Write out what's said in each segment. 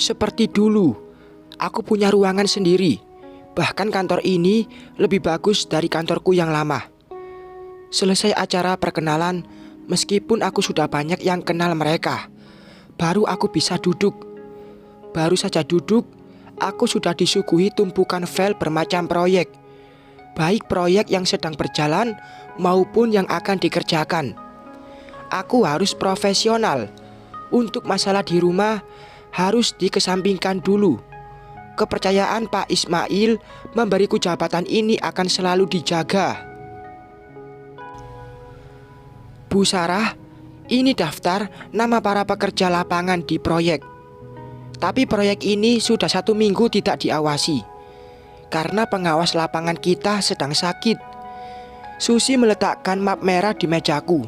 Seperti dulu, aku punya ruangan sendiri. Bahkan kantor ini lebih bagus dari kantorku yang lama. Selesai acara perkenalan, meskipun aku sudah banyak yang kenal mereka, baru aku bisa duduk. Baru saja duduk, aku sudah disuguhi tumpukan file bermacam proyek. Baik proyek yang sedang berjalan maupun yang akan dikerjakan. Aku harus profesional. Untuk masalah di rumah harus dikesampingkan dulu. Kepercayaan Pak Ismail memberiku jabatan ini akan selalu dijaga. Bu Sarah, ini daftar nama para pekerja lapangan di proyek. Tapi proyek ini sudah 1 minggu tidak diawasi karena pengawas lapangan kita sedang sakit. Susi meletakkan map merah di mejaku.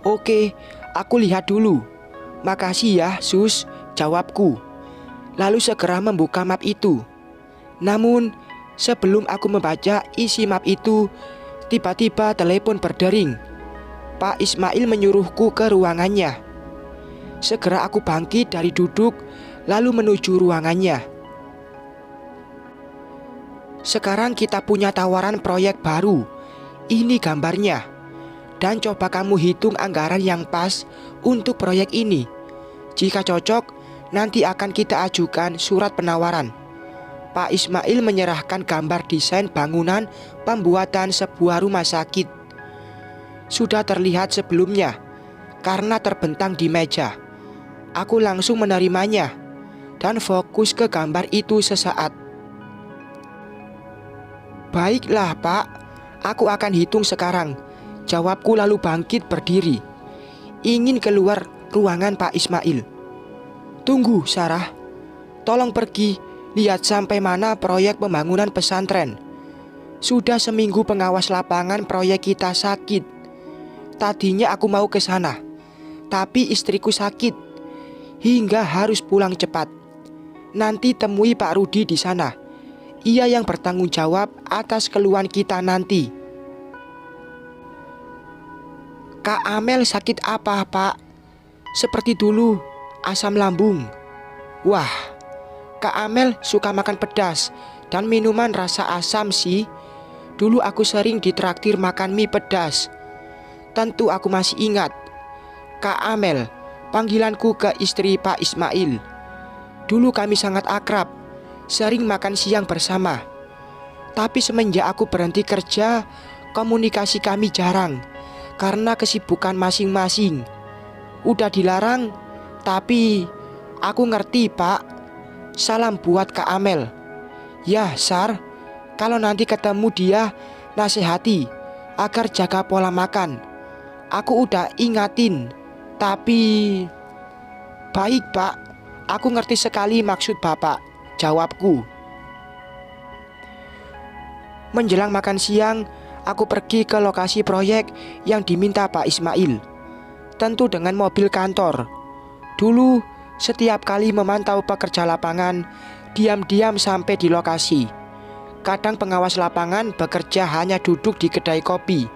Oke, aku lihat dulu. Makasih ya, Sus, jawabku. Lalu segera membuka map itu. Namun, sebelum aku membaca isi map itu, tiba-tiba telepon berdering. Pak Ismail menyuruhku ke ruangannya. Segera aku bangkit dari duduk, lalu menuju ruangannya. Sekarang kita punya tawaran proyek baru. Ini gambarnya. Dan coba kamu hitung anggaran yang pas untuk proyek ini. Jika cocok, nanti akan kita ajukan surat penawaran. Pak Ismail menyerahkan gambar desain bangunan pembuatan sebuah rumah sakit. Sudah terlihat sebelumnya, karena terbentang di meja. Aku langsung menerimanya dan fokus ke gambar itu sesaat. Baiklah Pak, aku akan hitung sekarang, jawabku lalu bangkit berdiri. Ingin keluar ruangan Pak Ismail. Tunggu Sarah, tolong pergi lihat sampai mana proyek pembangunan pesantren. Sudah seminggu pengawas lapangan proyek kita sakit. Tadinya aku mau ke sana, tapi istriku sakit hingga harus pulang cepat. Nanti temui Pak Rudi di sana. Ia yang bertanggung jawab atas keluhan kita nanti. Kak Amel sakit apa, Pak? Seperti dulu, asam lambung. Wah, Kak Amel suka makan pedas dan minuman rasa asam sih. Dulu aku sering ditraktir makan mie pedas. Tentu aku masih ingat. Kak Amel, panggilanku ke istri Pak Ismail. Dulu kami sangat akrab, sering makan siang bersama. Tapi semenjak aku berhenti kerja, komunikasi kami jarang karena kesibukan masing-masing. Udah dilarang, tapi aku ngerti Pak. Salam buat Kak Amel. Ya Sar, kalau nanti ketemu dia, nasihati agar jaga pola makan. Aku udah ingatin, tapi... Baik Pak, aku ngerti sekali maksud Bapak, jawabku. Menjelang makan siang, aku pergi ke lokasi proyek yang diminta Pak Ismail. Tentu dengan mobil kantor. Dulu, setiap kali memantau pekerja lapangan, diam-diam sampai di lokasi. Kadang pengawas lapangan bekerja hanya duduk di kedai kopi,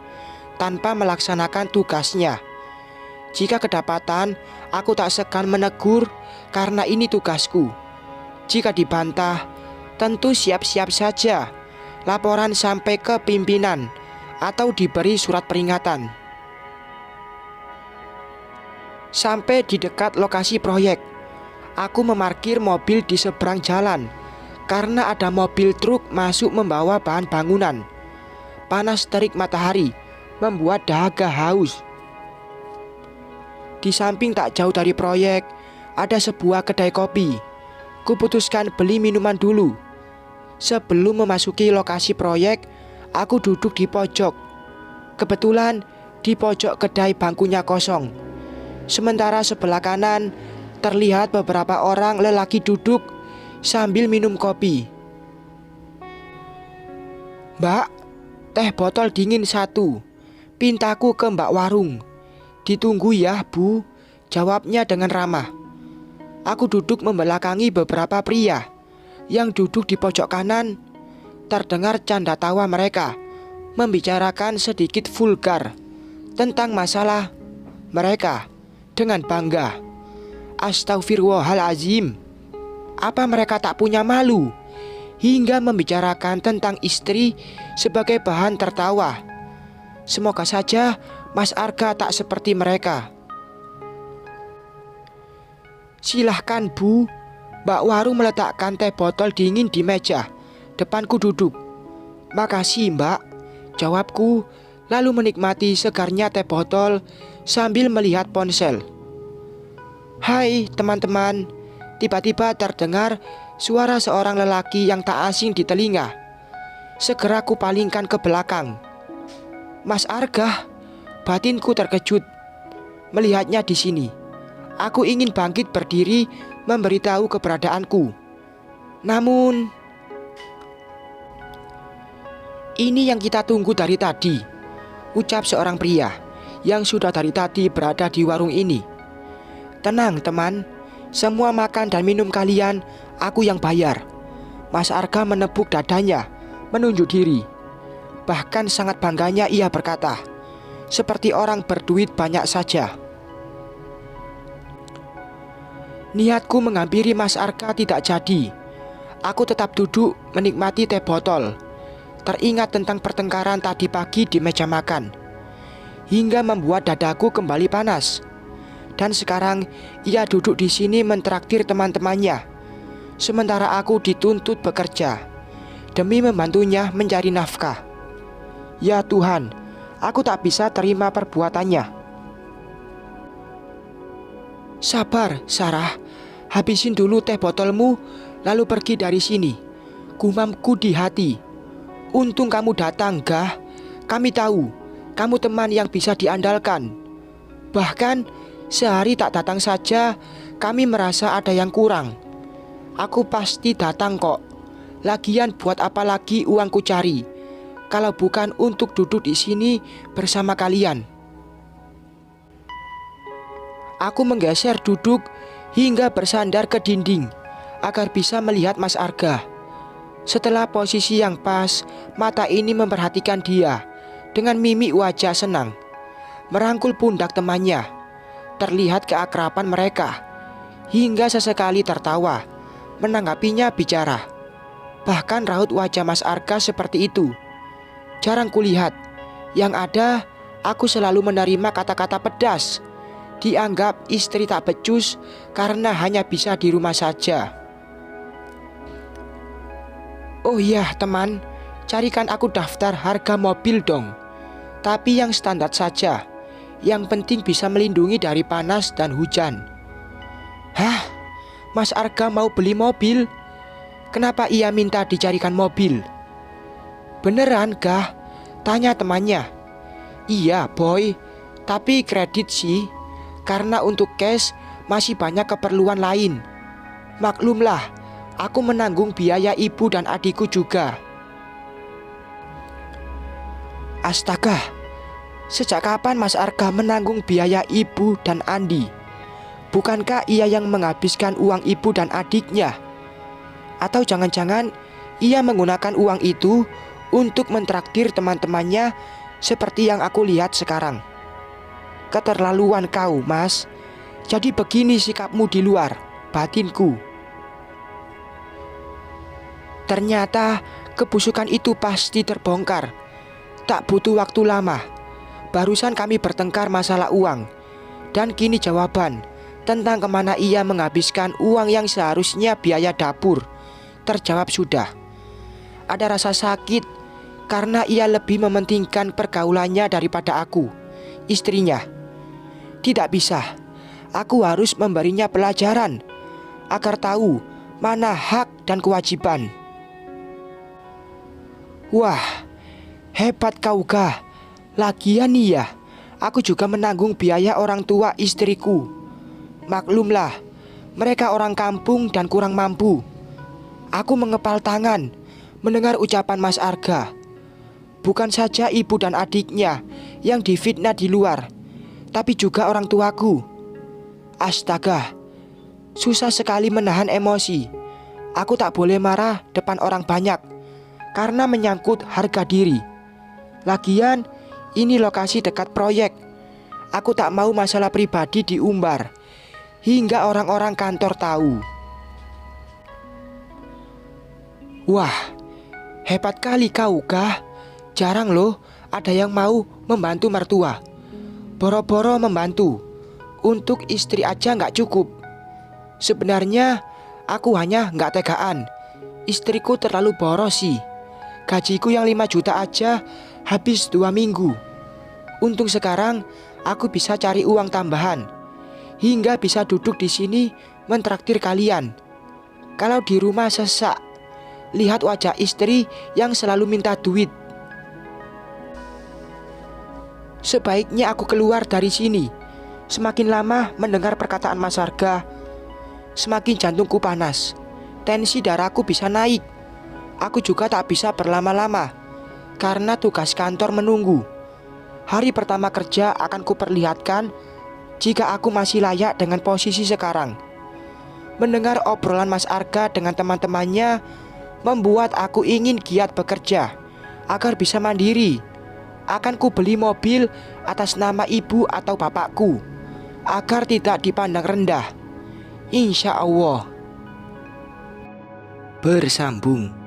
tanpa melaksanakan tugasnya. Jika kedapatan, aku tak segan menegur karena ini tugasku. Jika dibantah, tentu siap-siap saja laporan sampai ke pimpinan atau diberi surat peringatan. Sampai di dekat lokasi proyek, aku memarkir mobil di seberang jalan karena ada mobil truk masuk membawa bahan bangunan. Panas terik matahari membuat dahaga haus. Di samping tak jauh dari proyek, ada sebuah kedai kopi. Kuputuskan beli minuman dulu. Sebelum memasuki lokasi proyek, aku duduk di pojok. Kebetulan di pojok kedai bangkunya kosong. Sementara sebelah kanan terlihat beberapa orang lelaki duduk sambil minum kopi. Mbak, teh botol dingin 1. Pintaku ke Mbak Warung. Ditunggu ya Bu, jawabnya dengan ramah. Aku duduk membelakangi beberapa pria yang duduk di pojok kanan. Terdengar canda tawa mereka membicarakan sedikit vulgar tentang masalah mereka dengan bangga. Astagfirullahalazim. Apa mereka tak punya malu hingga membicarakan tentang istri sebagai bahan tertawa? Semoga saja Mas Arga tak seperti mereka. Silahkan Bu. Mbak warung meletakkan teh botol dingin di meja. Depanku duduk. Makasih Mbak, jawabku, lalu menikmati segarnya teh botol sambil melihat ponsel. Hai teman-teman, tiba-tiba terdengar suara seorang lelaki yang tak asing di telinga. Segera ku palingkan ke belakang. Mas Arga, batinku terkejut melihatnya di sini. Aku ingin bangkit berdiri memberitahu keberadaanku. Namun, ini yang kita tunggu dari tadi, ucap seorang pria yang sudah dari tadi berada di warung ini. Tenang teman, semua makan dan minum kalian aku yang bayar. Mas Arga menepuk dadanya, menunjuk diri. Bahkan sangat bangganya ia berkata, seperti orang berduit banyak saja. Niatku menghampiri Mas Arga tidak jadi. Aku tetap duduk menikmati teh botol. Teringat tentang pertengkaran tadi pagi di meja makan, hingga membuat dadaku kembali panas. Dan sekarang ia duduk di sini mentraktir teman-temannya, sementara aku dituntut bekerja demi membantunya mencari nafkah. Ya Tuhan, aku tak bisa terima perbuatannya. Sabar, Sarah. Habisin dulu teh botolmu, lalu pergi dari sini, gumamku di hati. Untung kamu datang, Gah. Kami tahu kamu teman yang bisa diandalkan. Bahkan sehari tak datang saja kami merasa ada yang kurang. Aku pasti datang kok. Lagian buat apa lagi uangku cari kalau bukan untuk duduk di sini bersama kalian. Aku menggeser duduk hingga bersandar ke dinding agar bisa melihat Mas Arga. Setelah posisi yang pas, mata ini memperhatikan dia dengan mimik wajah senang, merangkul pundak temannya. Terlihat keakraban mereka, hingga sesekali tertawa menanggapinya bicara. Bahkan raut wajah Mas Arga seperti itu jarang kulihat. Yang ada, aku selalu menerima kata-kata pedas. Dianggap istri tak becus karena hanya bisa di rumah saja. Oh iya teman, carikan aku daftar harga mobil dong. Tapi yang standar saja. Yang penting bisa melindungi dari panas dan hujan. Hah? Mas Arga mau beli mobil? Kenapa ia minta dicarikan mobil? Beneran Gah? Tanya temannya. Iya boy, tapi kredit sih. Karena untuk cash masih banyak keperluan lain. Maklumlah, aku menanggung biaya ibu dan adikku juga. Astaga, sejak kapan Mas Arga menanggung biaya ibu dan Andi? Bukankah ia yang menghabiskan uang ibu dan adiknya? Atau jangan-jangan ia menggunakan uang itu untuk mentraktir teman-temannya seperti yang aku lihat sekarang. Keterlaluan kau, Mas. Jadi begini sikapmu di luar, batinku. Ternyata kebusukan itu pasti terbongkar. Tak butuh waktu lama. Barusan kami bertengkar masalah uang. Dan kini jawaban tentang kemana ia menghabiskan uang yang seharusnya biaya dapur terjawab sudah. Ada rasa sakit karena ia lebih mementingkan pergaulannya daripada aku, istrinya. Tidak bisa, aku harus memberinya pelajaran agar tahu mana hak dan kewajiban. Wah, hebat kau Gah. Lagian iya, aku juga menanggung biaya orang tua istriku. Maklumlah, mereka orang kampung dan kurang mampu. Aku mengepal tangan mendengar ucapan Mas Arga. Bukan saja ibu dan adiknya yang difitnah di luar, tapi juga orang tuaku. Astaga, susah sekali menahan emosi. Aku tak boleh marah depan orang banyak karena menyangkut harga diri. Lagian, ini lokasi dekat proyek. Aku tak mau masalah pribadi diumbar hingga orang-orang kantor tahu. Wah, hebat kali kau kah? Jarang loh ada yang mau membantu mertua. Boro-boro membantu. Untuk istri aja nggak cukup. Sebenarnya aku hanya nggak tegaan. Istriku terlalu boros sih. Gajiku yang 5 juta aja habis 2 minggu. Untung sekarang aku bisa cari uang tambahan hingga bisa duduk di sini mentraktir kalian. Kalau di rumah sesak, lihat wajah istri yang selalu minta duit. Sebaiknya aku keluar dari sini. Semakin lama mendengar perkataan Mas Arga, semakin jantungku panas. Tensi darahku bisa naik. Aku juga tak bisa berlama-lama karena tugas kantor menunggu. Hari pertama kerja akan kuperlihatkan jika aku masih layak dengan posisi sekarang. Mendengar obrolan Mas Arga dengan teman-temannya membuat aku ingin giat bekerja agar bisa mandiri. Akan ku beli mobil atas nama ibu atau bapakku agar tidak dipandang rendah. Insya Allah. Bersambung.